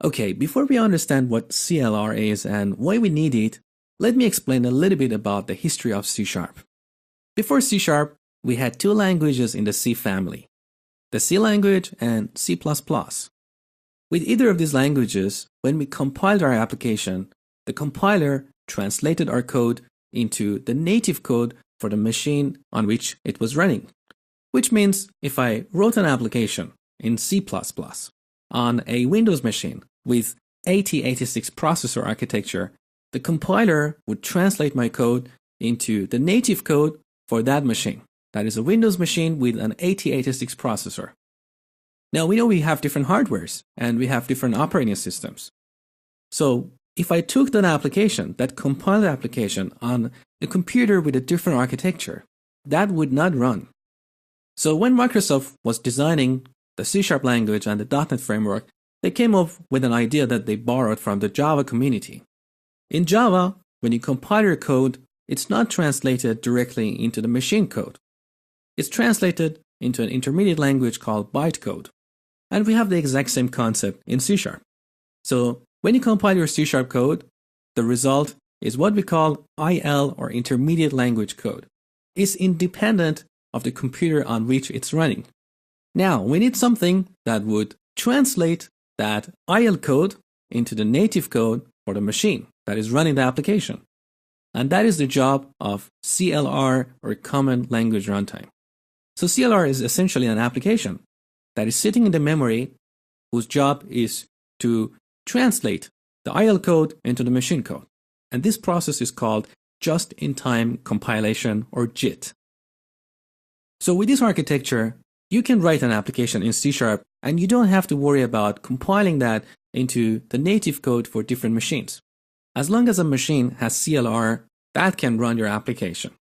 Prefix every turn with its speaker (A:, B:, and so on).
A: Okay, before we understand what CLR is and why we need it, let me explain a little bit about the history of C#. Before C#, we had two languages in the C family, the C language and C++. With either of these languages, when we compiled our application, the compiler translated our code into the native code for the machine on which it was running. Which means if I wrote an application in C++ on a Windows machine with x86 processor architecture, the compiler would translate my code into the native code for that machine. That is a Windows machine with an x86 processor. Now we know we have different hardwares and we have different operating systems. So if I took that application, that compiled application on a computer with a different architecture, that would not run. So when Microsoft was designing the C# language and the .NET framework, they came up with an idea that they borrowed from the Java community. In Java, when you compile your code, it's not translated directly into the machine code. It's translated into an intermediate language called bytecode. And we have the exact same concept in C#. So when you compile your C# code, the result is what we call IL or intermediate language code. It's independent of the computer on which it's running. Now, we need something that would translate that IL code into the native code for the machine that is running the application. And that is the job of CLR or Common Language Runtime. So CLR is essentially an application that is sitting in the memory whose job is to translate the IL code into the machine code. And this process is called just-in-time compilation or JIT. So with this architecture, you can write an application in C# and you don't have to worry about compiling that into the native code for different machines. As long as a machine has CLR, that can run your application.